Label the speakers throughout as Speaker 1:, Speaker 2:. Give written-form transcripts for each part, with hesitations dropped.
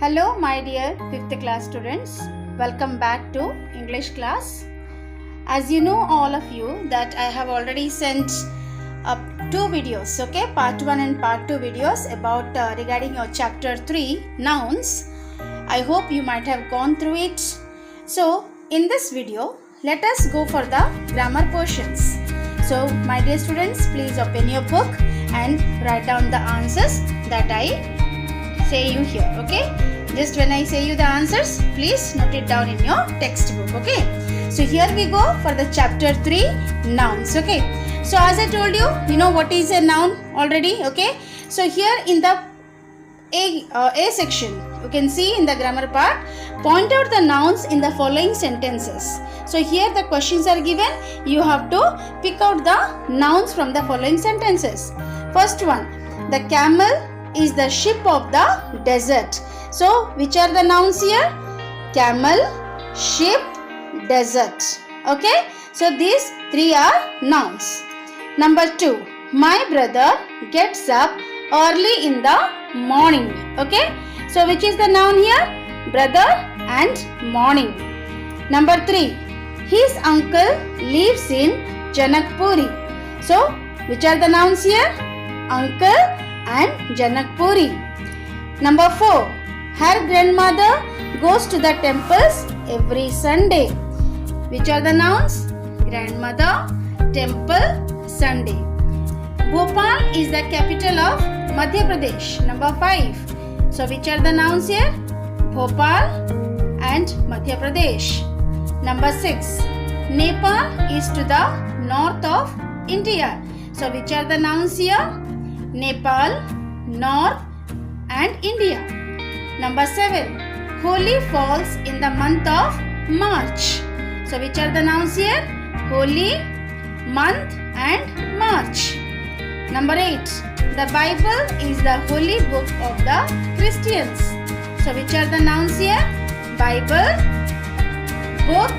Speaker 1: Hello, my dear 5th class students. Welcome back to English class. As you know, all of you, that I have already sent up two videos, okay, part 1 and part 2 videos about regarding your chapter 3 nouns. I hope you might have gone through it. So, in this video, let us go for the grammar portions. So, my dear students, please open your book and write down the answers that I say you here, okay? Just when I say you the answers, please note it down in your textbook, okay? So here we go for the chapter 3 nouns, okay? So as I told you, you know what is a noun already, okay? So here in the A section, you can see in the grammar part, point out the nouns in the following sentences. So here the questions are given, you have to pick out the nouns from the following sentences. First one, the camel is the ship of the desert. So, which are the nouns here? Camel, ship, desert. Okay? So, these three are nouns. Number 2. My brother gets up early in the morning. Okay? So, which is the noun here? Brother and morning. Number 3. His uncle lives in Janakpuri. So, which are the nouns here? Uncle and Janakpuri. Number 4. Her grandmother goes to the temples every Sunday. Which are the nouns? Grandmother, temple, Sunday. Bhopal is the capital of Madhya Pradesh. Number 5. So which are the nouns here? Bhopal and Madhya Pradesh. Number 6. Nepal is to the north of India. So which are the nouns here? Nepal, North and India. Number 7. Holi falls in the month of March. So which are the nouns here? Holi, month and March. Number 8. The Bible is the holy book of the Christians. So which are the nouns here? Bible, book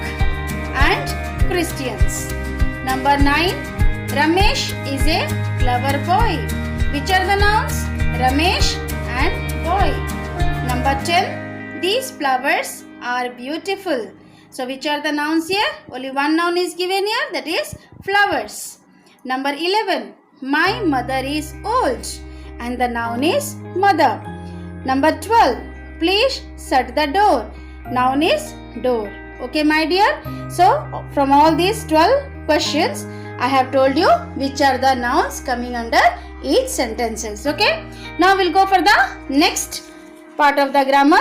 Speaker 1: and Christians. Number 9. Ramesh is a clever boy. Which are the nouns? Ramesh and boy. Number 10. These flowers are beautiful. So which are the nouns here? Only one noun is given here, that is flowers. Number 11. My mother is old and the noun is mother. Number 12. Please shut the door. Noun is door. Okay, my dear. So from all these 12 questions, I have told you which are the nouns coming under each sentences. Okay. Now we'll go for the next part of the grammar.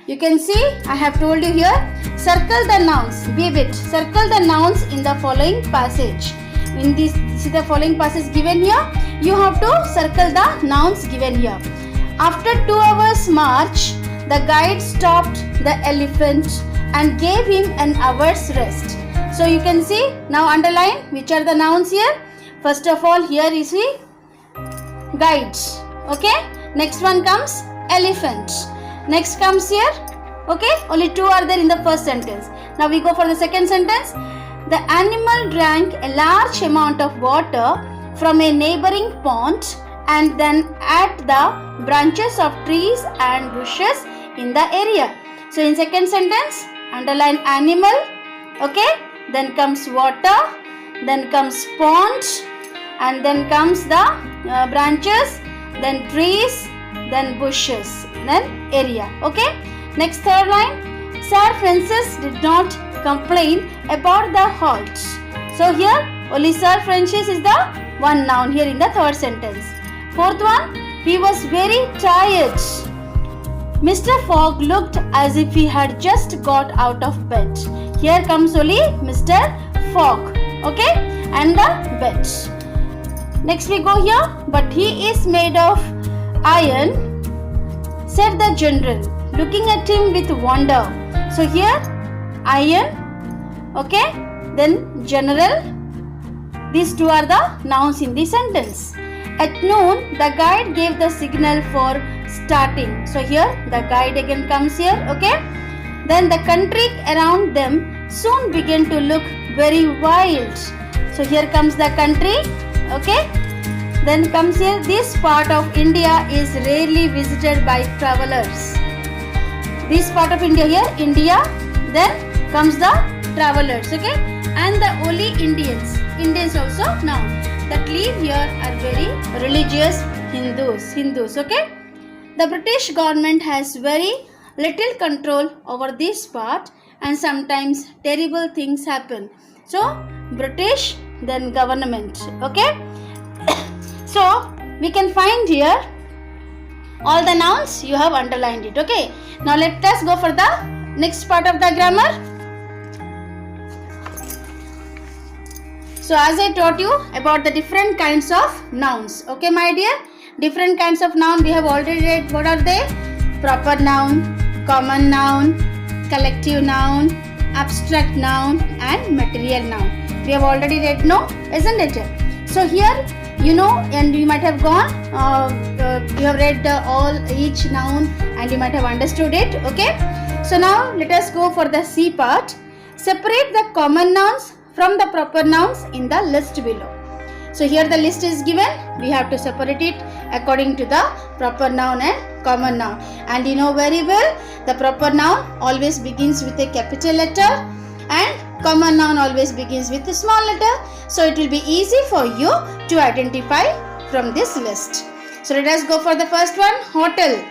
Speaker 1: You can see I have told you here, circle the nouns. Vivid. Circle the nouns in the following passage. In this is the following passage given here. You have to circle the nouns given here. After 2 hours march, the guide stopped the elephant and gave him an hour's rest. So you can see, now underline which are the nouns here. First of all, here is the guide. Okay. Next one comes elephant. Next comes here. Okay. Only 2 are there in the first sentence. Now we go for the second sentence. The animal drank a large amount of water from a neighboring pond and then ate the branches of trees and bushes in the area. So in second sentence, underline animal. Okay. Then comes water, then comes pond, and then comes the branches, then trees, then bushes, then area. Okay. Next third line, Sir Francis did not complain about the halt. So here only Sir Francis is the one noun here in the third sentence. Fourth one, he was very tired. Mr. Fogg looked as if he had just got out of bed. Here comes only Mr. Fogg, okay, and the bed. Next we go here, but he is made of iron, said the general, looking at him with wonder. So here, iron, okay, then general. These two are the nouns in the sentence. At noon, the guide gave the signal for starting. So here, the guide again comes here, okay. Then the country around them soon began to look very wild. So here comes the country, okay. Then comes here, this part of India is rarely visited by travelers. this part of India here, India, then comes the travelers, okay, and the only Indians also noun that live here are very religious Hindus, okay. The British government has very little control over this part and sometimes terrible things happen. So British, then government, okay. So we can find here all the nouns, you have underlined it, okay. Now let us go for the next part of the grammar. So as I taught you about the different kinds of nouns, okay my dear, different kinds of noun we have already read. What are they? Proper noun, common noun, collective noun, abstract noun and material noun. We have already read, no, isn't it? So here you know, and you might have gone, you have read each noun and you might have understood it, okay. So now let us go for the C part. Separate the common nouns from the proper nouns in the list below. So here the list is given, we have to separate it according to the proper noun and common noun. And you know very well, the proper noun always begins with a capital letter and common noun always begins with a small letter. So it will be easy for you to identify from this list. So let us go for the first one. Hotel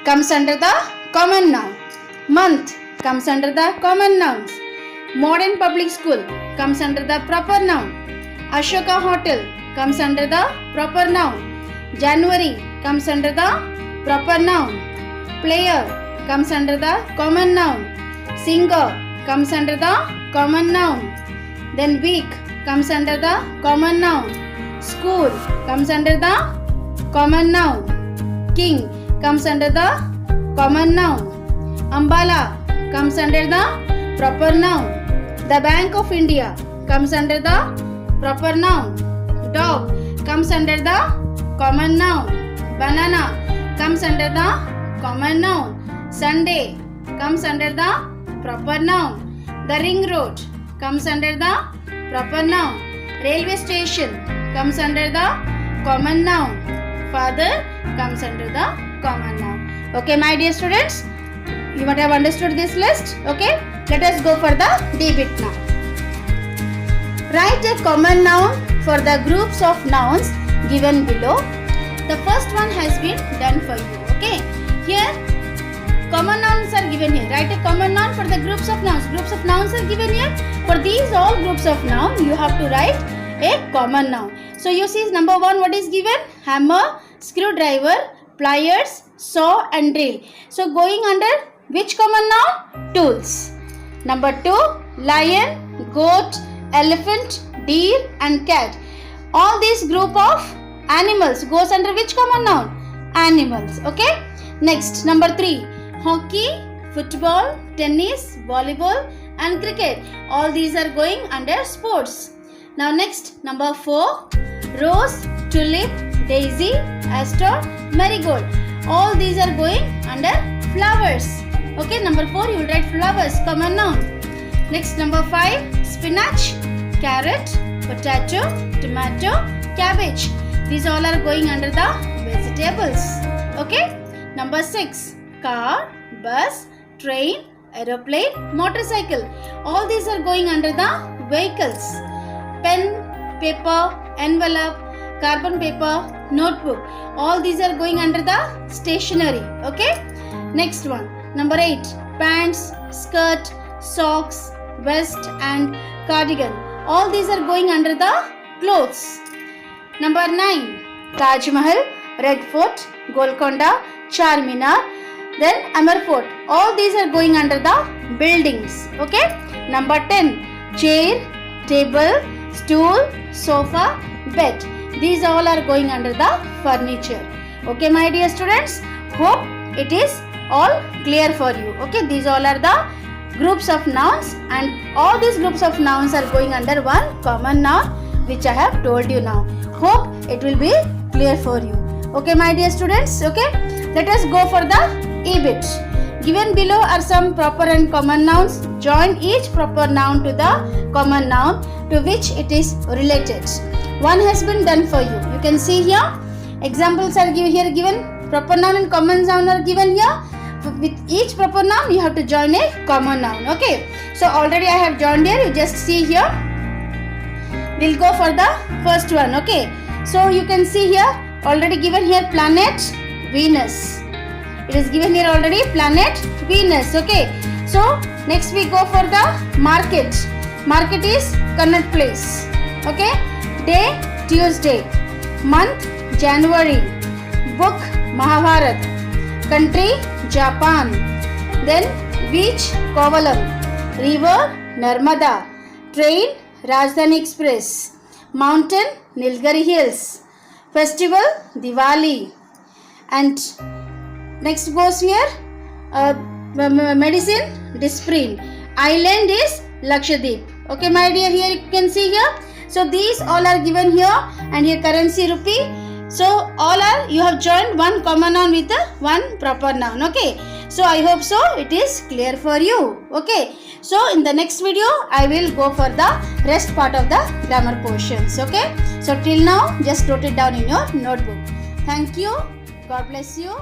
Speaker 1: comes under the common noun. Month comes under the common nouns. Modern public school comes under the proper noun. Ashoka Hotel comes under the proper noun. January comes under the proper noun. Player comes under the common noun. Singer comes under the common noun. Then week comes under the common noun. School comes under the common noun. King comes under the common noun. Ambala comes under the proper noun. The Bank of India comes under the proper noun. Dog comes under the common noun. Banana comes under the common noun. Sunday comes under the proper noun. The ring road comes under the proper noun. Railway station comes under the common noun. Father comes under the common noun. Okay my dear students, you might have understood this list, okay. Let us go for the D bit now. Write a common noun for the groups of nouns given below. The first one has been done for you, okay. Here common nouns are given here. Write a common noun for the groups of nouns. Groups of nouns are given here. For these all groups of noun, you have to write a common noun. So you see number 1, what is given? Hammer, screwdriver, pliers, saw and drill. So going under which common noun? Tools. Number 2, lion, goat, elephant, deer and cat. All these group of animals goes under which common noun? Animals, okay. Next, number 3, hockey, football, tennis, volleyball and cricket. All these are going under sports. Now next, number 4, rose, tulip, daisy, aster, marigold. All these are going under flowers. Okay, number 4 you will write flowers, common noun. Next, number 5, spinach, carrot, potato, tomato, cabbage. These all are going under the vegetables. Okay. Number 6, car, bus, train, aeroplane, motorcycle. All these are going under the vehicles. Pen, paper, envelope, carbon paper, notebook. All these are going under the stationery. Okay. Next one. Number 8, pants, skirt, socks, vest and cardigan. All these are going under the clothes. Number 9, Taj Mahal, Red Fort, Golconda, Charminar, then Amar Fort. All these are going under the buildings. Okay. Number 10, chair, table, stool, sofa, bed. These all are going under the furniture. Okay my dear students, hope it is all clear for you. Okay, these all are the groups of nouns and all these groups of nouns are going under one common noun which I have told you now. Hope it will be clear for you. Okay my dear students, okay. Let us go for the E bit. Given below are some proper and common nouns. Join each proper noun to the common noun to which it is related. One has been done for you. You can see here examples are given. Proper noun and common noun are given here. with each proper noun you have to join a common noun. Okay, so already I have joined here. You just see here. We'll go for the first one. Okay, so you can see here already given here planet Venus. It is given here already planet Venus. Okay, so next we go for the market. Market is Kannada place. Okay, day Tuesday, month January, book Mahabharat, country Japan, then beach Kovalam, river Narmada, train Rajdhani Express, mountain Nilgiri Hills, festival Diwali, and next goes here medicine Disprin, island is Lakshadweep. Okay my dear, here you can see here. So these all are given here, and here currency rupee. So all are, you have joined one common noun with one proper noun. Okay, so I hope so it is clear for you. Okay, so in the next video I will go for the rest part of the grammar portions. Okay, so till now just note it down in your notebook. Thank you. God bless you.